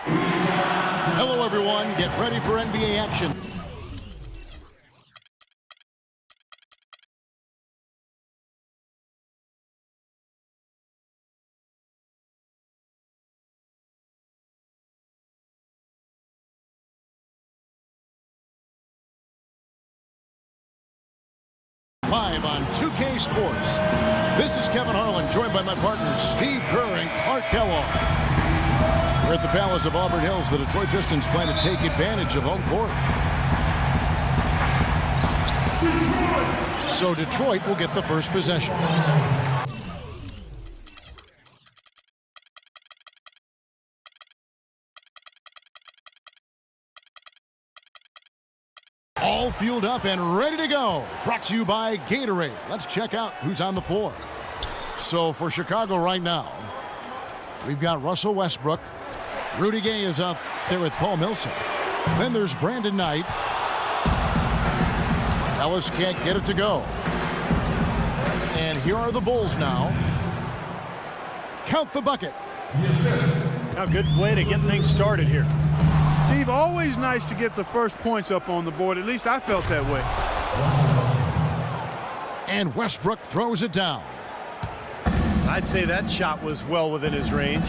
Hello, everyone. Get ready for NBA action. Live on 2K Sports. This is Kevin Harlan, joined by my partners Steve Kerr and Clark Kellogg. We're at the Palace of Auburn Hills. The Detroit Pistons plan to take advantage of home court. So Detroit will get the first possession. All fueled up and ready to go. Brought to you by Gatorade. Let's check out who's on the floor. So for Chicago right now, we've got Russell Westbrook. Rudy Gay is out there with Paul Millsap. Then there's Brandon Knight. Ellis can't get it to go. And here are the Bulls now. Count the bucket. Yes, sir. A good way to get things started here. Steve, always nice to get the first points up on the board. At least I felt that way. And Westbrook throws it down. I'd say that shot was well within his range.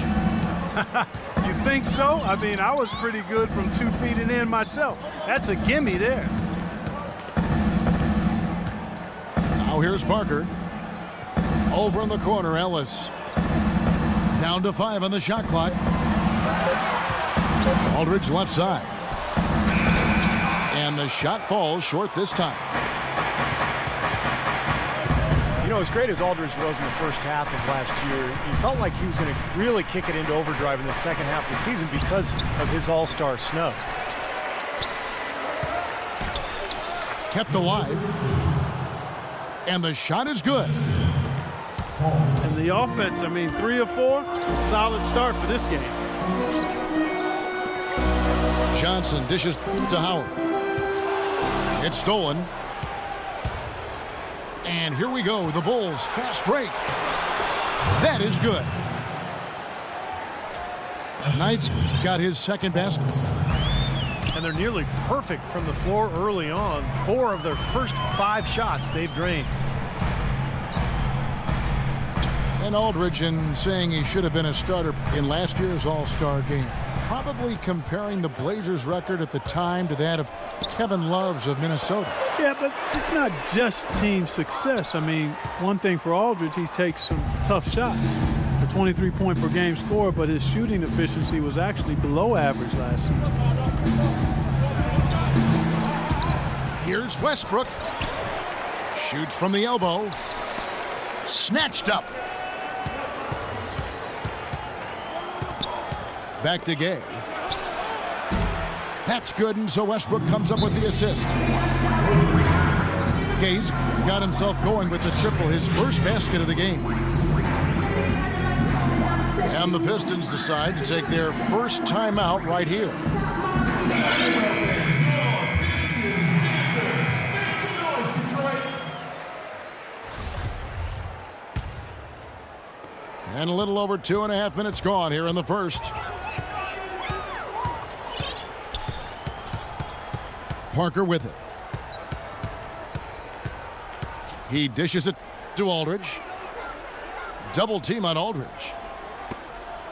You think so? I mean, I was pretty good from 2 feet and in myself. That's a gimme there. Now here's Parker. Over in the corner, Ellis. Down to 5 on the shot clock. Aldridge left side. And the shot falls short this time. You know, as great as Aldridge was in the first half of last year, he felt like he was going to really kick it into overdrive in the second half of the season because of his all-star snub. Kept alive. And the shot is good. And the offense, I mean, 3 of 4, a solid start for this game. Johnson dishes to Howard. It's stolen. And here we go, the Bulls fast break. That is good. Knight's got his second basket. And they're nearly perfect from the floor early on. 4 of their first 5 shots they've drained. And Aldridge, in saying he should have been a starter in last year's All-Star game, probably comparing the Blazers record at the time to that of Kevin Love's of Minnesota. Yeah, but it's not just team success. I mean, one thing for Aldridge, he takes some tough shots. A 23-point per game score, but his shooting efficiency was actually below average last season. Here's Westbrook. Shoots from the elbow. Snatched up. Back to Gay. That's good, and so Westbrook comes up with the assist. Gay's got himself going with the triple, his first basket of the game. And the Pistons decide to take their first timeout right here. And a little over 2.5 minutes gone here in the first. Parker with it. He dishes it to Aldridge. Double team on Aldridge.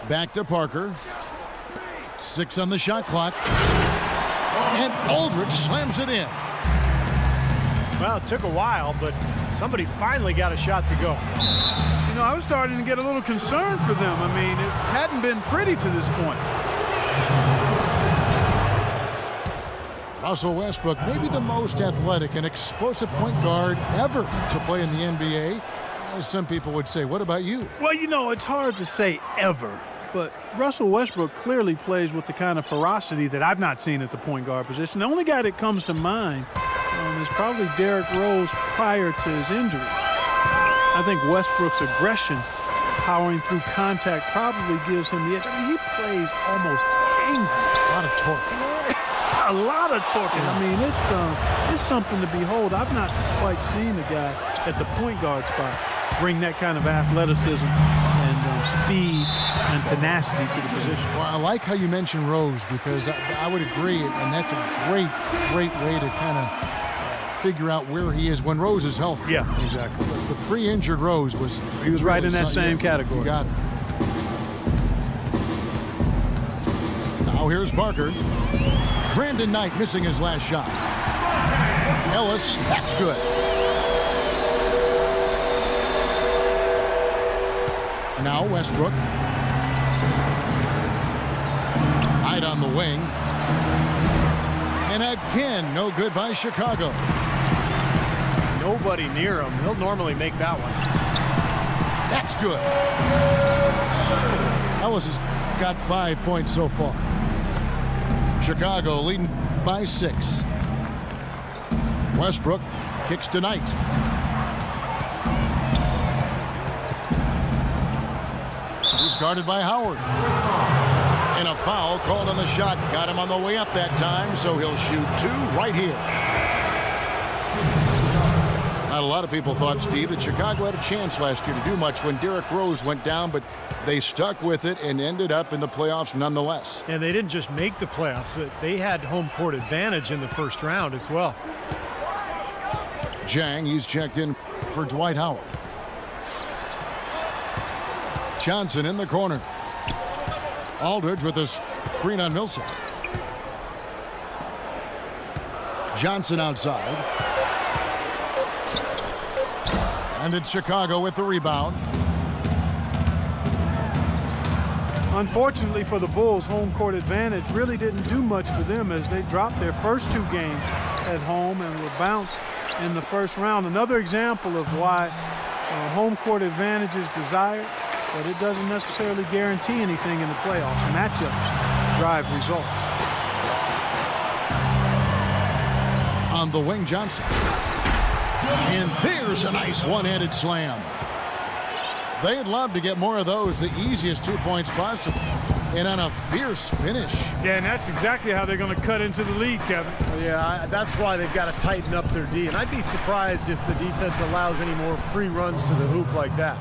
Back to Parker. 6 on the shot clock. And Aldridge slams it in. Well, it took a while, but somebody finally got a shot to go. You know, I was starting to get a little concerned for them. I mean, it hadn't been pretty to this point. Russell Westbrook, maybe the most athletic and explosive point guard ever to play in the NBA. As some people would say, what about you? Well, you know, it's hard to say ever, but Russell Westbrook clearly plays with the kind of ferocity that I've not seen at the point guard position. The only guy that comes to mind is probably Derrick Rose prior to his injury. I think Westbrook's aggression, powering through contact, probably gives him the edge. I mean, he plays almost angry. A lot of torque. A lot of torque. I mean, it's something to behold. I've not quite seen a guy at the point guard spot bring that kind of athleticism and speed and tenacity to the position. Well, I like how you mentioned Rose because I would agree, and that's a great way to kind of figure out where he is when Rose is healthy. Yeah, exactly. The pre-injured Rose was... He was right in that same category. You got it. Now here's Parker. Brandon Knight missing his last shot. Ellis, that's good. Now Westbrook. Knight on the wing. And again, no good by Chicago. Nobody near him. He'll normally make that one. That's good. Ellis has got 5 points so far. Chicago leading by 6. Westbrook kicks to Knight. He's guarded by Howard. And a foul called on the shot. Got him on the way up that time, so he'll shoot 2 right here. Not a lot of people thought, Steve, that Chicago had a chance last year to do much when Derrick Rose went down, but they stuck with it and ended up in the playoffs nonetheless. And they didn't just make the playoffs, but they had home court advantage in the first round as well. Jang, he's checked in for Dwight Howard. Johnson in the corner. Aldridge with a screen on Millsap. Johnson outside. And it's Chicago with the rebound. Unfortunately for the Bulls, home court advantage really didn't do much for them as they dropped their first 2 games at home and were bounced in the first round. Another example of why home court advantage is desired, but it doesn't necessarily guarantee anything in the playoffs. Matchups drive results. On the wing, Johnson. And there's a nice one-handed slam. They'd love to get more of those, the easiest 2 points possible. And on a fierce finish. Yeah, and that's exactly how they're going to cut into the lead, Kevin. Yeah, that's why they've got to tighten up their D. And I'd be surprised if the defense allows any more free runs to the hoop like that.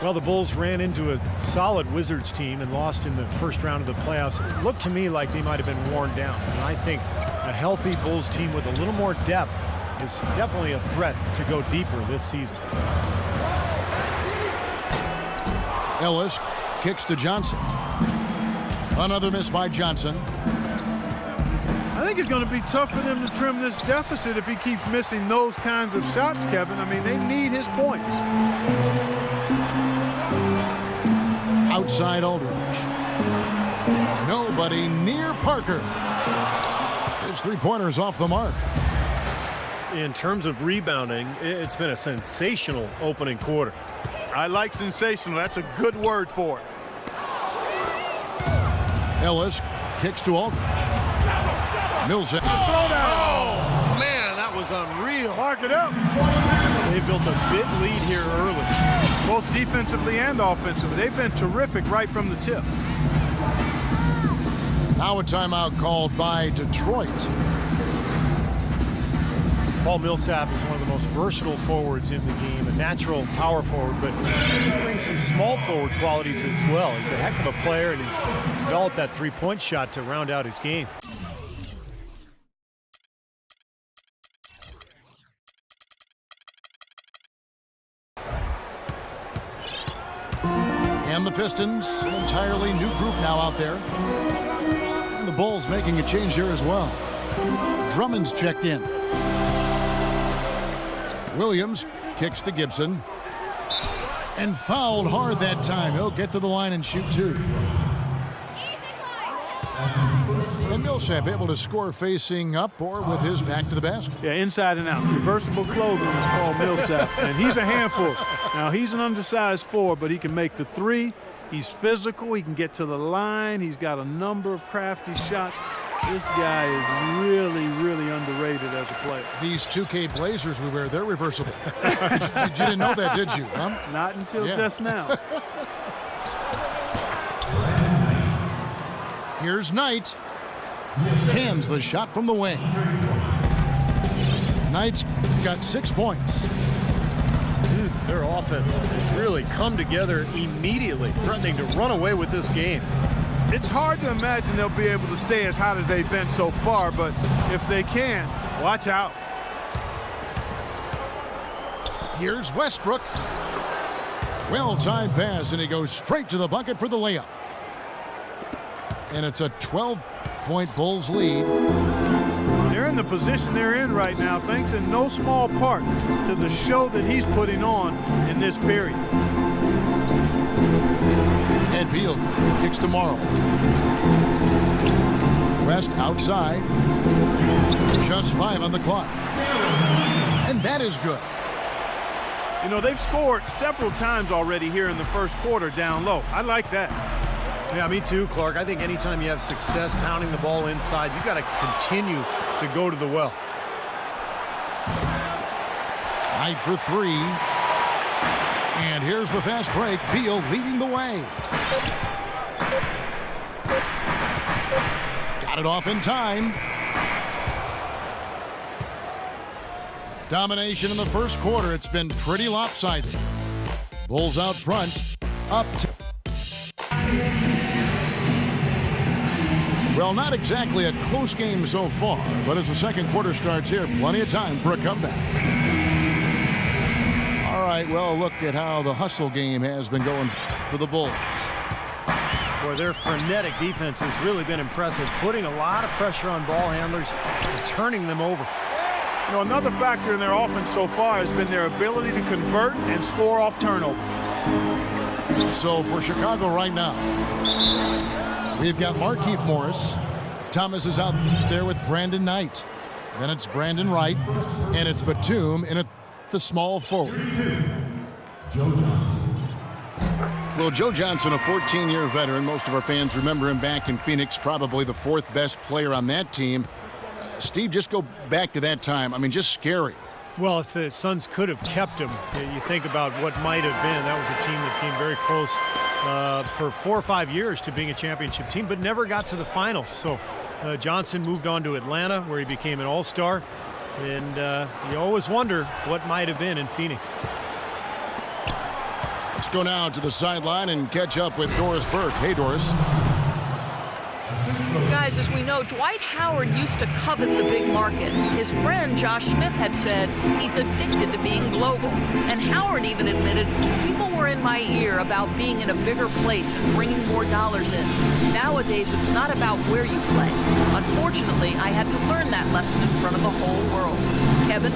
Well, the Bulls ran into a solid Wizards team and lost in the first round of the playoffs. It looked to me like they might have been worn down. And I think a healthy Bulls team with a little more depth is definitely a threat to go deeper this season. Ellis kicks to Johnson. Another miss by Johnson. I think it's going to be tough for them to trim this deficit if he keeps missing those kinds of shots, Kevin. I mean, they need his points. Outside Aldridge. Nobody near Parker. His 3-pointer's off the mark. In terms of rebounding, it's been a sensational opening quarter. I like sensational. That's a good word for it. Ellis kicks to Aldridge. Millsap. Oh, man, that was unreal. Mark it up. They built a big lead here early. Both defensively and offensively. They've been terrific right from the tip. Now a timeout called by Detroit. Paul Millsap is one of the most versatile forwards in the game, a natural power forward, but he brings some small forward qualities as well. He's a heck of a player, and he's developed that 3-point shot to round out his game. And the Pistons, an entirely new group now out there. And the Bulls making a change here as well. Drummond's checked in. Williams kicks to Gibson. And fouled hard that time. He'll get to the line and shoot 2. And Millsap able to score facing up or with his back to the basket. Yeah, inside and out. Reversible clothing is Paul Millsap. And he's a handful. Now, he's an undersized 4, but he can make the 3. He's physical. He can get to the line. He's got a number of crafty shots. This guy is really, really underrated as a player. These 2K Blazers we wear, they're reversible. You didn't know that, did you? Huh? Not until just now. Here's Knight. Hands the shot from the wing. Knight's got 6 points. Their offense has really come together immediately, threatening to run away with this game. It's hard to imagine they'll be able to stay as hot as they've been so far, but if they can, watch out. Here's Westbrook. Well-timed pass, and he goes straight to the bucket for the layup. And it's a 12-point Bulls lead. They're in the position they're in right now, thanks in no small part to the show that he's putting on in this period. And Beal kicks to Morrow. West outside. Just 5 on the clock. And that is good. You know, they've scored several times already here in the first quarter down low. I like that. Yeah, me too, Clark. I think anytime you have success pounding the ball inside, you've got to continue to go to the well. Knight for 3. And here's the fast break. Beal leading the way. Got it off in time. Domination in the first quarter. It's been pretty lopsided. Bulls out front. Up to... Well, not exactly a close game so far, but as the second quarter starts here, plenty of time for a comeback. All right, well, look at how the hustle game has been going for the Bulls. Boy, their frenetic defense has really been impressive, putting a lot of pressure on ball handlers and turning them over. You know, another factor in their offense so far has been their ability to convert and score off turnovers. So for Chicago right now, we've got Markieff Morris. Thomas is out there with Brandon Knight. Then it's Brandon Wright, and it's Batum in the small forward. Well, Joe Johnson, a 14-year veteran. Most of our fans remember him back in Phoenix, probably the 4th best player on that team. Steve, just go back to that time. I mean, just scary. Well, if the Suns could have kept him, you think about what might have been. That was a team that came very close for 4 or 5 years to being a championship team, but never got to the finals. So Johnson moved on to Atlanta, where he became an all-star. And you always wonder what might have been in Phoenix. Let's go now to the sideline and catch up with Doris Burke. Hey, Doris. Guys, as we know, Dwight Howard used to covet the big market. His friend Josh Smith had said he's addicted to being global. And Howard even admitted people were in my ear about being in a bigger place and bringing more dollars in. Nowadays, it's not about where you play. Unfortunately, I had to learn that lesson in front of the whole world. Kevin?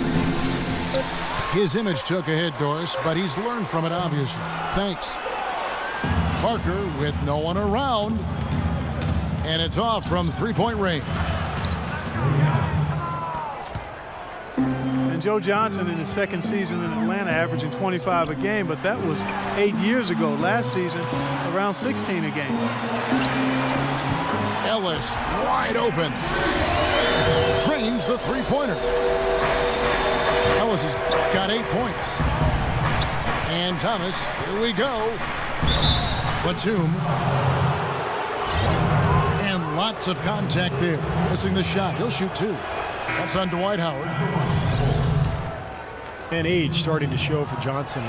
His image took a hit, Doris, but he's learned from it, obviously. Thanks. Parker with no one around. And it's off from three-point range. And Joe Johnson in his second season in Atlanta averaging 25 a game, but that was 8 years ago. Last season, around 16 a game. Ellis wide open. Drains the three-pointer. Ellis has got 8 points. And Thomas, here we go. Batum. Lots of contact there. Missing the shot. He'll shoot 2. That's on Dwight Howard. And age starting to show for Johnson.